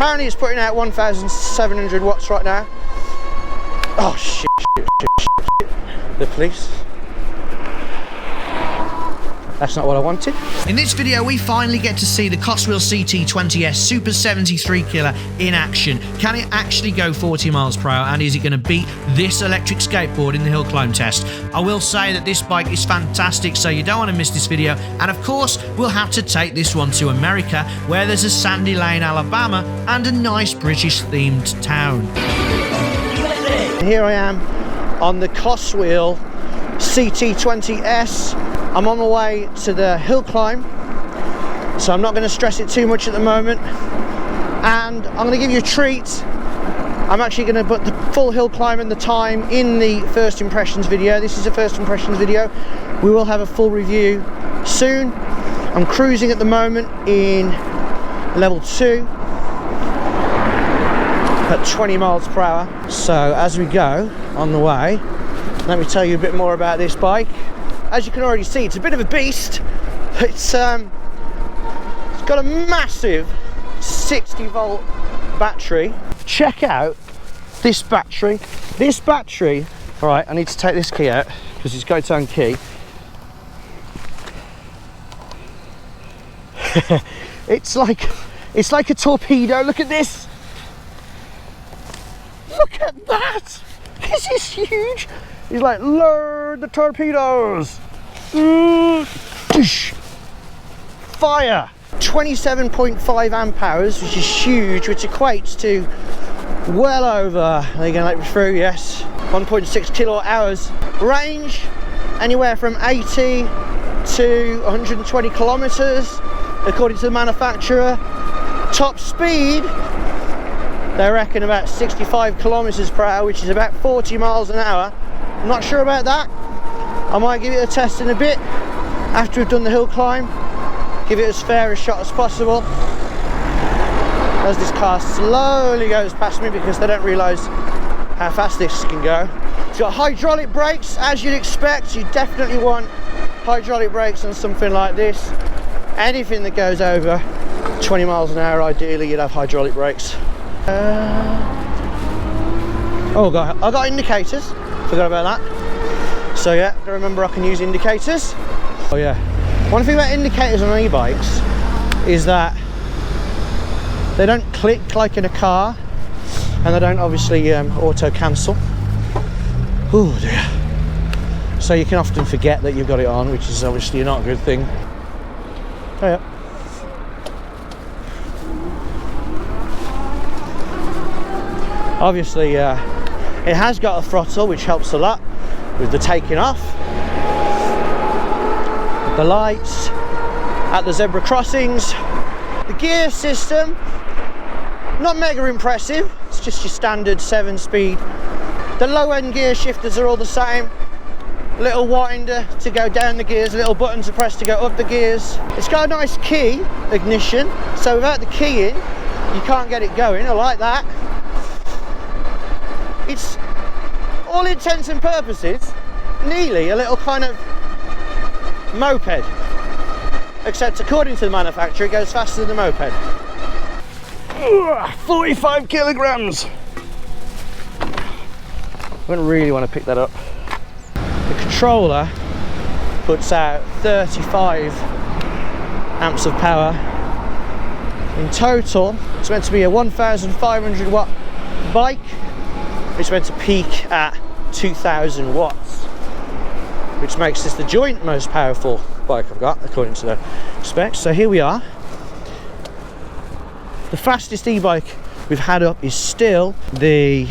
Apparently it's putting out 1,700 watts right now. Oh shit. The police. That's not what I wanted. In this video, we finally get to see the Coswheel CT20s Super 73 killer in action. Can it actually go 40 miles per hour, and is it going to beat this electric skateboard in the hill climb test? I will say that this bike is fantastic, so you don't want to miss this video. And of course, we'll have to take this one to America, where there's a Sandy Lane, Alabama, and a nice British themed town. Here I am on the Coswheel CT20s. I'm on my way to the hill climb, so I'm not going to stress it too much at the moment, and I'm going to give you a treat. I'm actually going to put the full hill climb and the time in the first impressions video. This is a first impressions video. We will have a full review soon. I'm cruising at the moment in level 2 at 20 miles per hour. So as we go on the way, let me tell you a bit more about this bike. As you can already see, it's a bit of a beast. It's got a massive 60 volt battery. Check out this battery. This battery, all right, I need to take this key out because it's got its own key. It's like a torpedo. Look at this. Look at that. This is huge. He's like, load the torpedoes. Fire. 27.5 amp hours, which is huge, which equates to well over, are you going to let me through? Yes. 1.6 kilowatt hours. Range, anywhere from 80 to 120 kilometers, according to the manufacturer. Top speed, they reckon about 65 kilometers per hour, which is about 40 miles an hour. I'm not sure about that. I might give it a test in a bit after we've done the hill climb. Give it as fair a shot as possible. As this car slowly goes past me because they don't realise how fast this can go. It's got hydraulic brakes, as you'd expect. You definitely want hydraulic brakes on something like this. Anything that goes over 20 miles an hour, ideally you'd have hydraulic brakes. Oh god, I got indicators. Forgot about that. So yeah, gotta remember I can use indicators. Oh yeah. One thing about indicators on e-bikes is that they don't click like in a car, and they don't obviously auto cancel. Oh dear. So you can often forget that you've got it on, which is obviously not a good thing. Oh yeah. Obviously it has got a throttle, which helps a lot with the taking off. The lights at the zebra crossings. The gear system, not mega impressive. It's just your standard 7-speed. The low end gear shifters are all the same. Little winder to go down the gears, a little button to press to go up the gears. It's got a nice key ignition, so without the key in, you can't get it going. I like that. It's, all intents and purposes, nearly a little kind of moped, except according to the manufacturer it goes faster than the moped. 45 kilograms. Wouldn't really want to pick that up. The controller puts out 35 amps of power. In total, it's meant to be a 1,500 watt bike. It's meant to peak at 2,000 watts, which makes this the joint most powerful bike I've got, according to the specs. So here we are. The fastest e-bike we've had up is still the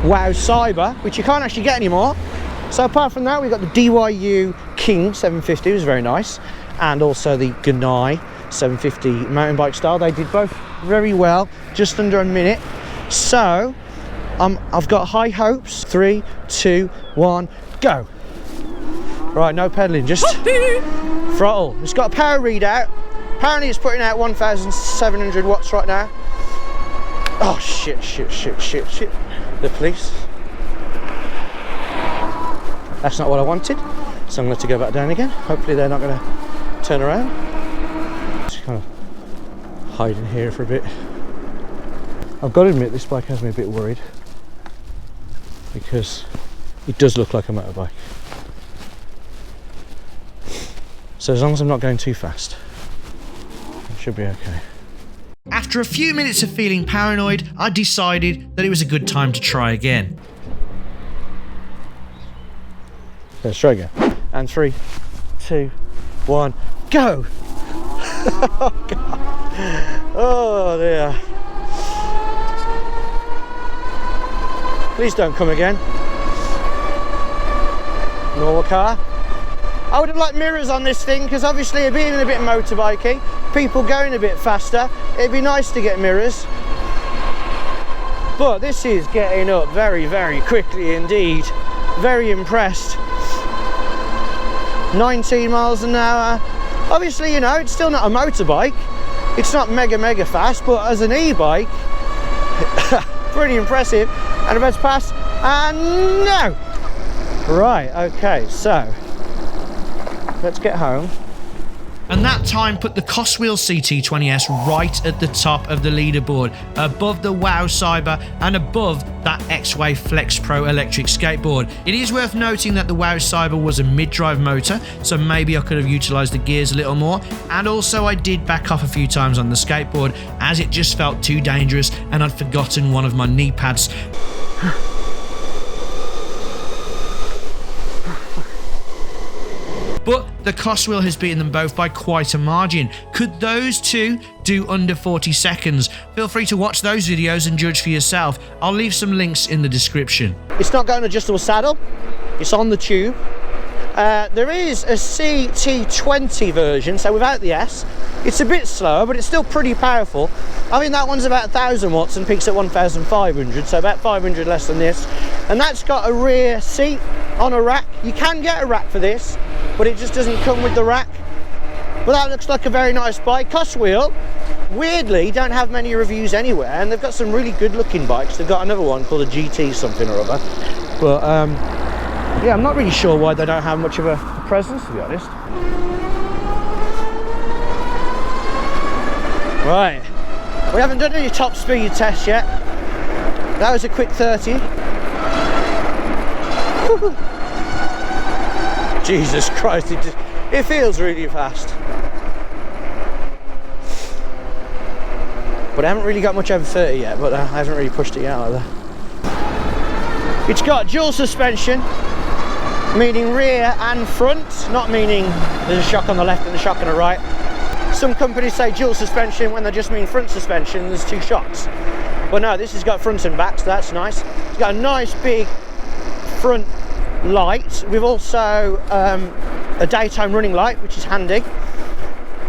Wow Cyber, which you can't actually get anymore. So apart from that, we've got the DYU King 750, it was very nice, and also the Gunai 750 mountain bike style. They did both very well, just under a minute. So I've got high hopes. 3, 2, 1, go. Right, no pedaling, just throttle. It's got a power readout. Apparently it's putting out 1,700 watts right now. Oh shit. The police. That's not what I wanted, so I'm going to have to go back down again. Hopefully they're not going to turn around. Just kind of hide in here for a bit. I've got to admit, this bike has me a bit worried because it does look like a motorbike. So as long as I'm not going too fast, it should be okay. After a few minutes of feeling paranoid, I decided that it was a good time to try again. Let's try again. And 3, 2, 1, go! Oh, God. Oh dear. Please don't come again. Normal car. I would have liked mirrors on this thing because obviously it being a bit motorbikey, people going a bit faster, it'd be nice to get mirrors. But this is getting up very, very quickly indeed. Very impressed. 19 miles an hour. Obviously, you know, it's still not a motorbike. It's not mega fast, but as an e-bike, pretty impressive. And about to pass, and no! Right, okay, so let's get home. And that time put the Coswheel CT20s right at the top of the leaderboard, above the WOW Cyber and above that X-Wave Flex Pro electric skateboard. It is worth noting that the WOW Cyber was a mid-drive motor, so maybe I could have utilised the gears a little more, and also I did back off a few times on the skateboard as it just felt too dangerous and I'd forgotten one of my knee pads. But the Coswheel has beaten them both by quite a margin. Could those two do under 40 seconds? Feel free to watch those videos and judge for yourself. I'll leave some links in the description. It's not got an adjustable saddle, it's on the tube. There is a CT20 version, so without the S. It's a bit slower, but it's still pretty powerful. I mean, that one's about 1000 watts and peaks at 1500, so about 500 less than this. And that's got a rear seat on a rack. You can get a rack for this, but it just doesn't come with the rack. But that looks like a very nice bike. Coswheel, weirdly, don't have many reviews anywhere, and they've got some really good looking bikes. They've got another one called a GT something or other. But yeah, I'm not really sure why they don't have much of a presence, to be honest. Right, we haven't done any top speed tests yet. That was a quick 30. Jesus Christ, it feels really fast. But I haven't really got much over 30 yet, but I haven't really pushed it yet either. It's got dual suspension, meaning rear and front, not meaning there's a shock on the left and a shock on the right. Some companies say dual suspension when they just mean front suspension, there's two shocks. But no, this has got front and back, so that's nice. It's got a nice big front light. We've also a daytime running light, which is handy.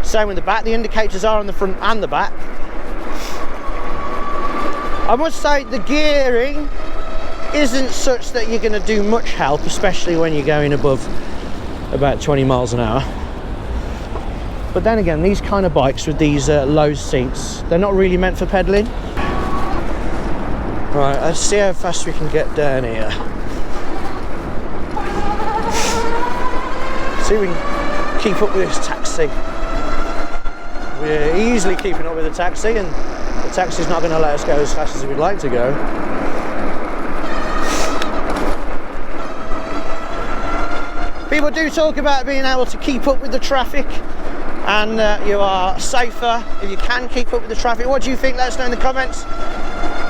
Same with the back. The indicators are on the front and the back. I must say the gearing isn't such that you're going to do much help, especially when you're going above about 20 miles an hour. But then again, these kind of bikes with these low seats, they're not really meant for pedaling. Right, let's see how fast we can get down here. See if we can keep up with this taxi. We're easily keeping up with the taxi, and the taxi's not going to let us go as fast as we'd like to go. People do talk about being able to keep up with the traffic, and you are safer if you can keep up with the traffic. What do you think? Let us know in the comments.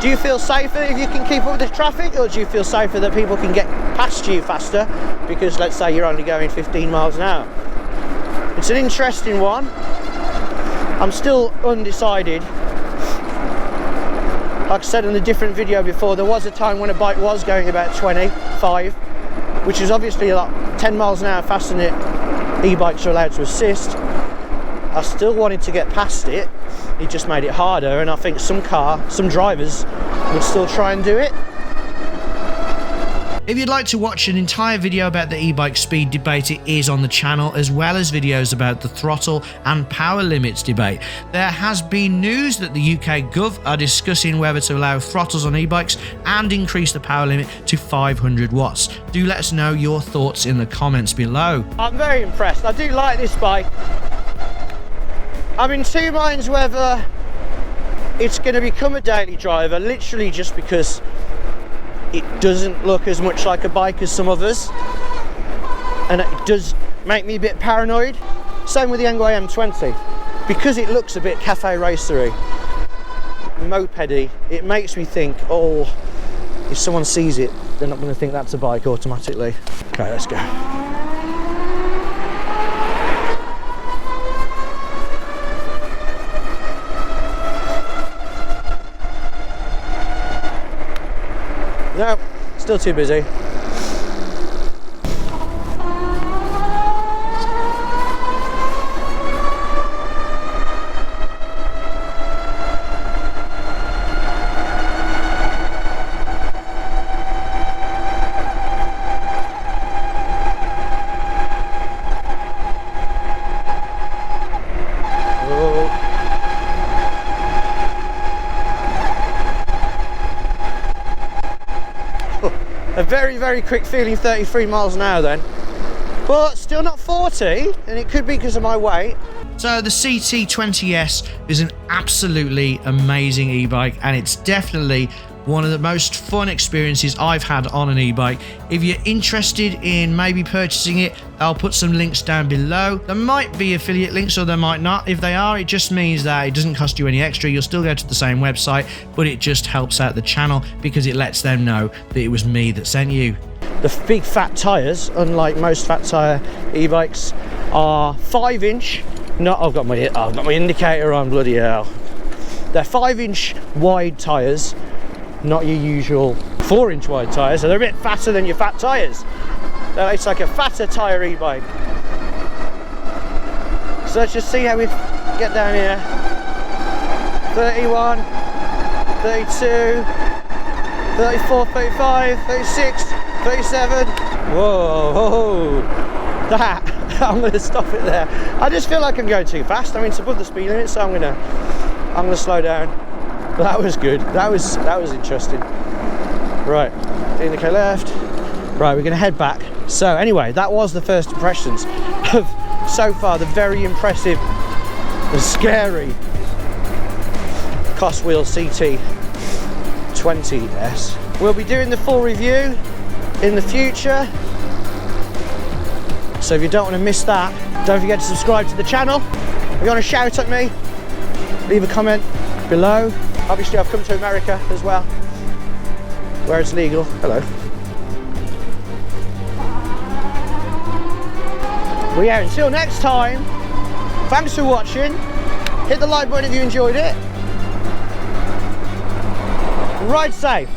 Do you feel safer if you can keep up with the traffic, or do you feel safer that people can get past you faster because, let's say, you're only going 15 miles an hour? It's an interesting one. I'm still undecided. Like I said in a different video before, there was a time when a bike was going about 25, which is obviously like 10 miles an hour faster than e-bikes are allowed to assist. I still wanted to get past it. It just made it harder, and I think some drivers would still try and do it. If you'd like to watch an entire video about the e-bike speed debate, it is on the channel, as well as videos about the throttle and power limits debate. There has been news that the UK Gov are discussing whether to allow throttles on e-bikes and increase the power limit to 500 watts. Do let us know your thoughts in the comments below. I'm very impressed. I do like this bike. I'm in two minds whether it's going to become a daily driver, literally just because it doesn't look as much like a bike as some others, and it does make me a bit paranoid. Same with the Enquiries M20, because it looks a bit cafe racery, mopedy. It makes me think, oh, if someone sees it, they're not going to think that's a bike automatically. Okay, let's go. No, still too busy. A very, very quick feeling 33 miles an hour then, but still not 40, and it could be because of my weight. So the CT20s is an absolutely amazing e-bike, and it's definitely one of the most fun experiences I've had on an e-bike. If you're interested in maybe purchasing it, I'll put some links down below. There might be affiliate links or there might not. If they are, it just means that it doesn't cost you any extra. You'll still go to the same website, but it just helps out the channel because it lets them know that it was me that sent you. The big fat tyres, unlike most fat tyre e-bikes, are 5-inch. No, I've got my indicator on, bloody hell. They're 5-inch wide tyres, not your usual 4-inch wide tyres, so they're a bit fatter than your fat tyres. It's like a fatter tyre e-bike. So let's just see how we get down here. 31, 32, 34, 35, 36, 37. Whoa, that, I'm going to stop it there. I just feel like I'm going too fast. I mean, it's above the speed limit, so I'm going to slow down. But that was good. That was interesting. Right, indicate left. Right, we're going to head back. So anyway, that was the first impressions of so far the very impressive and scary Coswheel CT20s. We'll be doing the full review in the future, so if you don't want to miss that, don't forget to subscribe to the channel. If you want to shout at me, leave a comment below. Obviously I've come to America as well, where it's legal. Hello. Well, yeah, until next time, thanks for watching. Hit the like button if you enjoyed it. Ride safe.